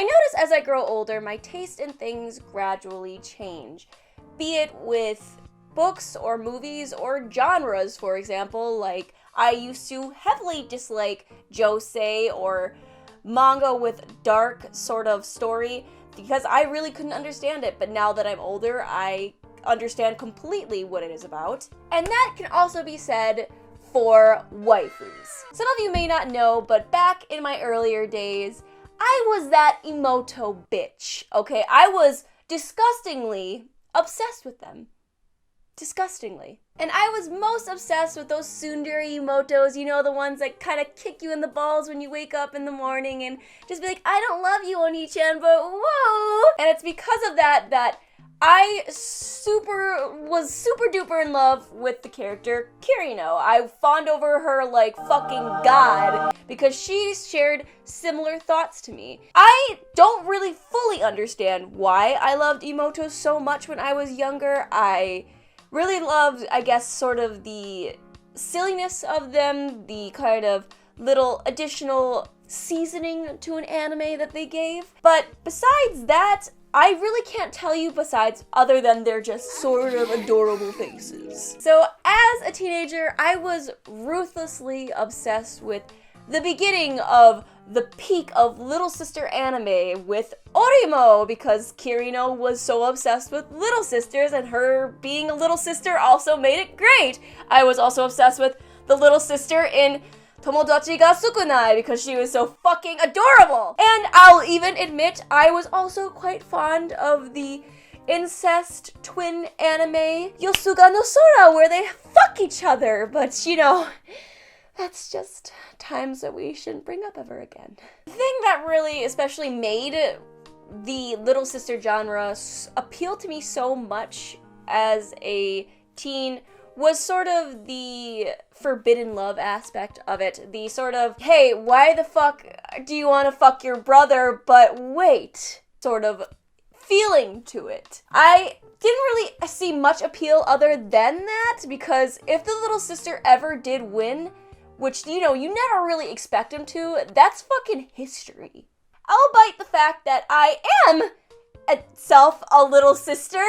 notice as I grow older, my taste in things gradually change, be it with books or movies or genres, for example. Like, I used to heavily dislike josei or manga with dark sort of story because I really couldn't understand it, but now that I'm older, I understand completely what it is about. And that can also be said for waifus. Some of you may not know, but back in my earlier days, I was that Imouto bitch, okay? I was disgustingly obsessed with them. Disgustingly. And I was most obsessed with those tsundere Imoutos, you know, the ones that kind of kick you in the balls when you wake up in the morning and just be like, I don't love you, Oni-chan, but whoa! And it's because of that I was super duper in love with the character Kirino. I fawned over her like fucking god because she shared similar thoughts to me. I don't really fully understand why I loved Imouto so much when I was younger. I really loved, I guess, sort of the silliness of them, the kind of little additional seasoning to an anime that they gave. But besides that, I really can't tell you besides other than they're just sort of adorable faces. So as a teenager, I was ruthlessly obsessed with the beginning of the peak of Little Sister anime with Orimo, because Kirino was so obsessed with Little Sisters, and her being a little sister also made it great. I was also obsessed with the little sister in Tomodachi ga Sukunai because she was so fucking adorable. And I'll even admit I was also quite fond of the incest twin anime Yosuga no Sora, where they fuck each other, but you know, that's just times that we shouldn't bring up ever again. The thing that really especially made the Little Sister genre appeal to me so much as a teen was sort of the forbidden love aspect of it. The sort of, hey, why the fuck do you want to fuck your brother, but wait, sort of feeling to it. I didn't really see much appeal other than that, because if the little sister ever did win, which, you know, you never really expect him to, that's fucking history. Albeit the fact that I am itself a little sister,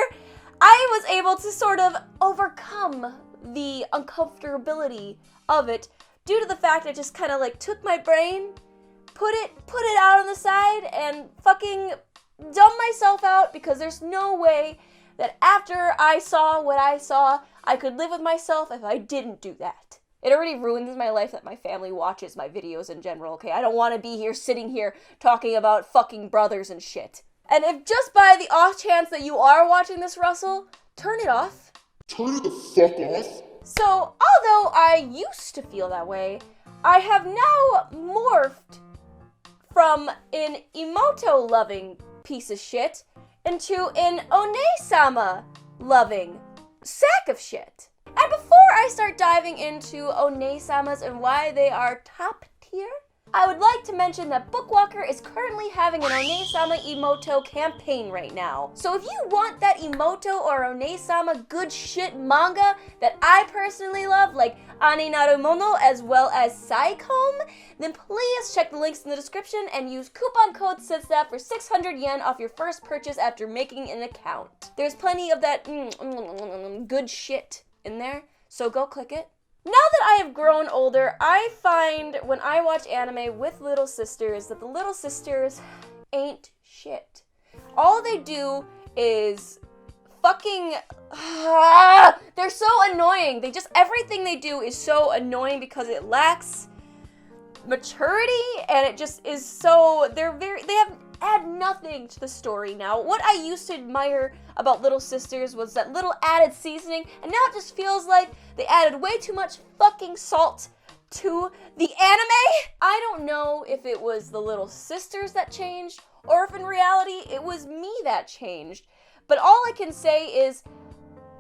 I was able to sort of overcome the uncomfortability of it due to the fact I just kind of like took my brain, put it out on the side, and fucking dumbed myself out, because there's no way that after I saw what I saw, I could live with myself if I didn't do that. It already ruins my life that my family watches my videos in general, okay? I don't want to be here sitting here talking about fucking brothers and shit. And if just by the off chance that you are watching this, Russell, turn it off. Turn it the fuck off. So, although I used to feel that way, I have now morphed from an Imouto loving piece of shit into an Oneesan loving sack of shit. And before I start diving into Oneesamas and why they are top tier, I would like to mention that Bookwalker is currently having an Oneesama Imouto campaign right now. So if you want that Imouto or Oneesama good shit manga that I personally love, like Ani Narumono as well as Saicom, then please check the links in the description and use coupon code Sydsnap for 600 yen off your first purchase after making an account. There's plenty of that good shit in there, so go click it. Now that I have grown older, I find when I watch anime with little sisters that the little sisters ain't shit. All they do is fucking... they're so annoying. Everything they do is so annoying because it lacks maturity, and it just is so... They add nothing to the story now. What I used to admire about Little Sisters was that little added seasoning, and now it just feels like they added way too much fucking salt to the anime. I don't know if it was the Little Sisters that changed, or if in reality it was me that changed. But all I can say is,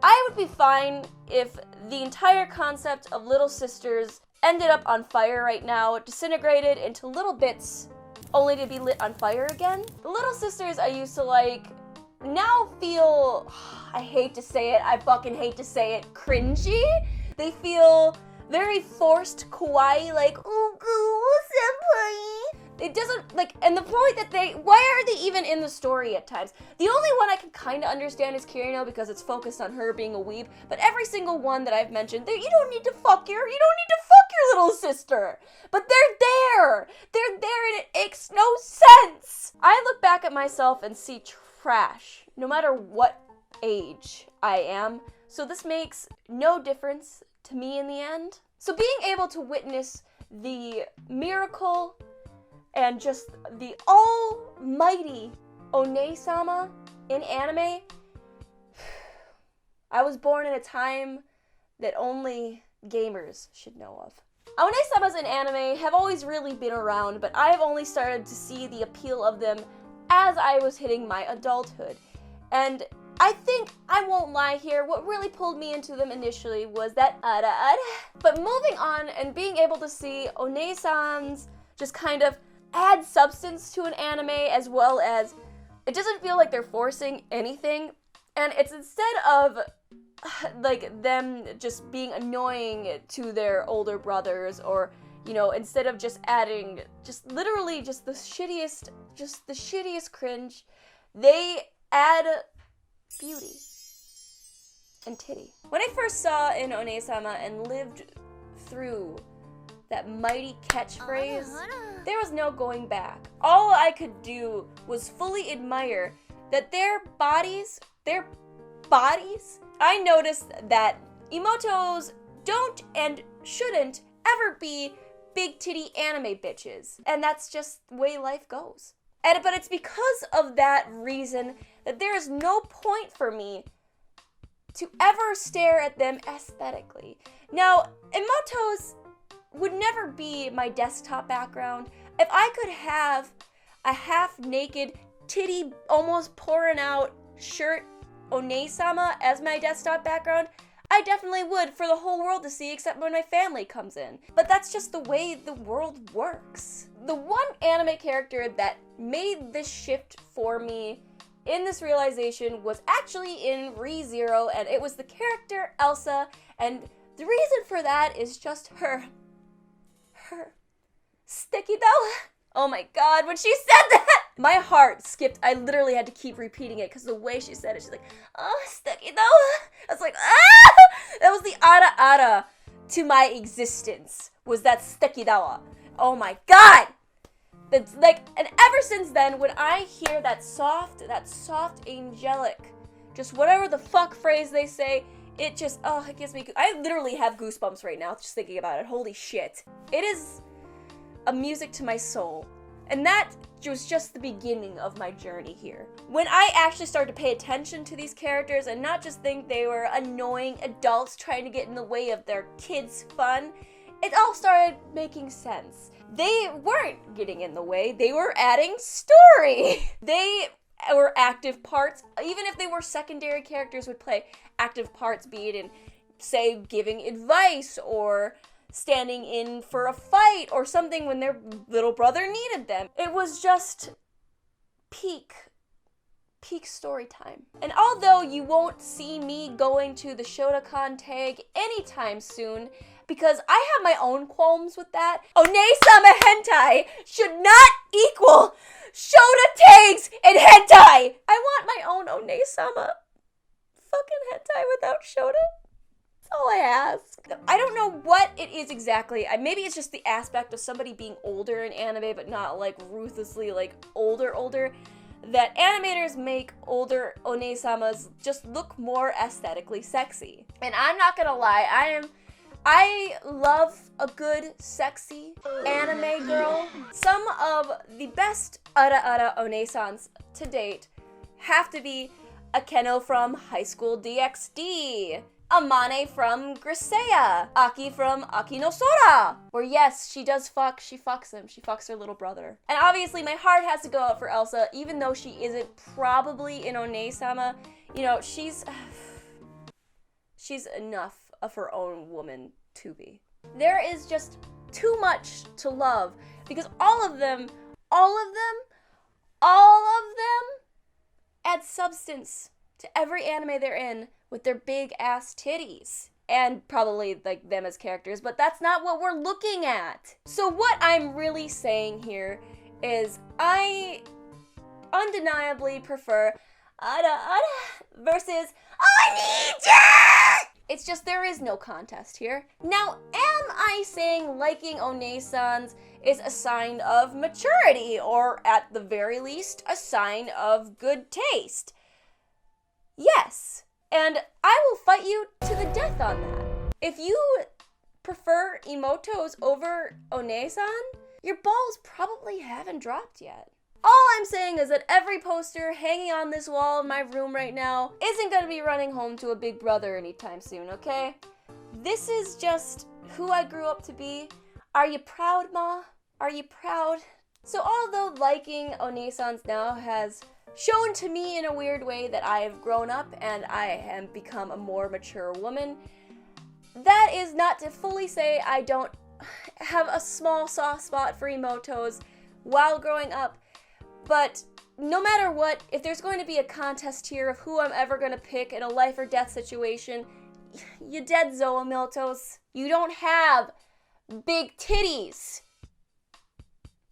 I would be fine if the entire concept of Little Sisters ended up on fire right now, disintegrated into little bits, only to be lit on fire again. The Little Sisters I used to like now feel, I hate to say it, I fucking hate to say it, cringy. They feel very forced kawaii, like, ooh, senpai. It doesn't, like, and the point that why are they even in the story at times? The only one I can kind of understand is Kirino because it's focused on her being a weeb, but every single one that I've mentioned, you don't need to fuck your little sister. But they're there, and it makes no sense. I look back at myself and see trash, no matter what age I am, so this makes no difference to me in the end. So being able to witness the miracle and just the almighty Oneesan in anime, I was born in a time that only gamers should know of. Oneesan in anime have always really been around, but I've only started to see the appeal of them as I was hitting my adulthood. And I think, I won't lie here, what really pulled me into them initially was that ara. But moving on and being able to see Oneesans just kind of add substance to an anime, as well as it doesn't feel like they're forcing anything, and it's instead of like them just being annoying to their older brothers, or instead of just adding just literally just the shittiest cringe, they add beauty and titty. When I first saw in Oneesan and lived through that mighty catchphrase, there was no going back. All I could do was fully admire that their bodies, I noticed that Imoutos don't and shouldn't ever be big titty anime bitches. And that's just the way life goes. But it's because of that reason that there is no point for me to ever stare at them aesthetically. Now, Imoutos would never be my desktop background. If I could have a half-naked, titty almost pouring out shirt Oneesan as my desktop background, I definitely would, for the whole world to see, except when my family comes in. But that's just the way the world works. The one anime character that made this shift for me in this realization was actually in Re:Zero, and it was the character Elsa, and the reason for that is just her sticky though. Oh my god, when she said that, my heart skipped. I literally had to keep repeating it because the way she said it, she's like, oh, sticky though. I was like, ah! That was the ara to my existence, was that sticky though. Oh my god! That's like, and ever since then, when I hear that soft, angelic, just whatever the fuck phrase they say, it just, it gives me, I literally have goosebumps right now just thinking about it. Holy shit. It is a music to my soul. And that was just the beginning of my journey here. When I actually started to pay attention to these characters and not just think they were annoying adults trying to get in the way of their kids' fun, it all started making sense. They weren't getting in the way, they were adding story. They were active parts, even if they were secondary characters would play active parts, be it in, say, giving advice or standing in for a fight or something when their little brother needed them. It was just peak story time. And although you won't see me going to the Shotokan tag anytime soon, because I have my own qualms with that, Oneesan hentai should not equal Shota tags and hentai! I want my own Oneesan fucking hentai without Shota. All I ask. I don't know what it is exactly. Maybe it's just the aspect of somebody being older in anime, but not like ruthlessly like older, that animators make older Oneesamas just look more aesthetically sexy. And I'm not gonna lie, I love a good sexy anime girl. Some of the best ara Oneesans to date have to be Akeno from High School DxD, Amane from Grisea, Aki from Aki no Sora, where yes, she does fuck, she fucks him, she fucks her little brother. And obviously my heart has to go out for Elsa, even though she isn't probably in Oneesan, she's enough of her own woman to be. There is just too much to love, because all of them add substance to every anime they're in with their big ass titties. And probably like them as characters, but that's not what we're looking at. So what I'm really saying here is I undeniably prefer Ada versus I need ya! It's just there is no contest here. Now, am I saying liking Oneesans is a sign of maturity, or at the very least, a sign of good taste? Yes, and I will fight you to the death on that. If you prefer Imoutos over Oneesan, your balls probably haven't dropped yet. All I'm saying is that every poster hanging on this wall in my room right now isn't going to be running home to a big brother anytime soon, okay? This is just who I grew up to be. Are you proud, Ma? Are you proud? So although liking Oneesans now has shown to me in a weird way that I have grown up and I have become a more mature woman, that is not to fully say I don't have a small soft spot for Imoutos while growing up. But no matter what, if there's going to be a contest here of who I'm ever going to pick in a life or death situation, you dead, Imoutos. You don't have big titties.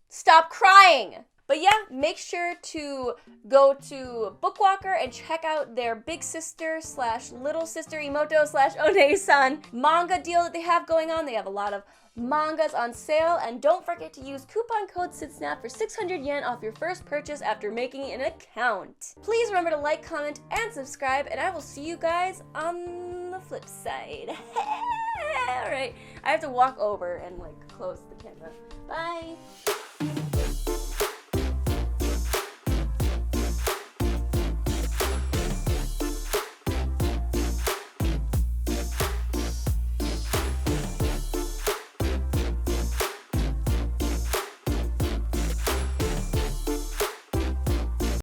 Stop crying. But yeah, make sure to go to Bookwalker and check out their big sister / little sister Imouto / Oneesan manga deal that they have going on. They have a lot of mangas on sale, and don't forget to use coupon code Sydsnap for 600 yen off your first purchase after making an account. Please remember to like, comment, and subscribe, and I will see you guys on the flip side. Alright, I have to walk over and close the camera. Bye!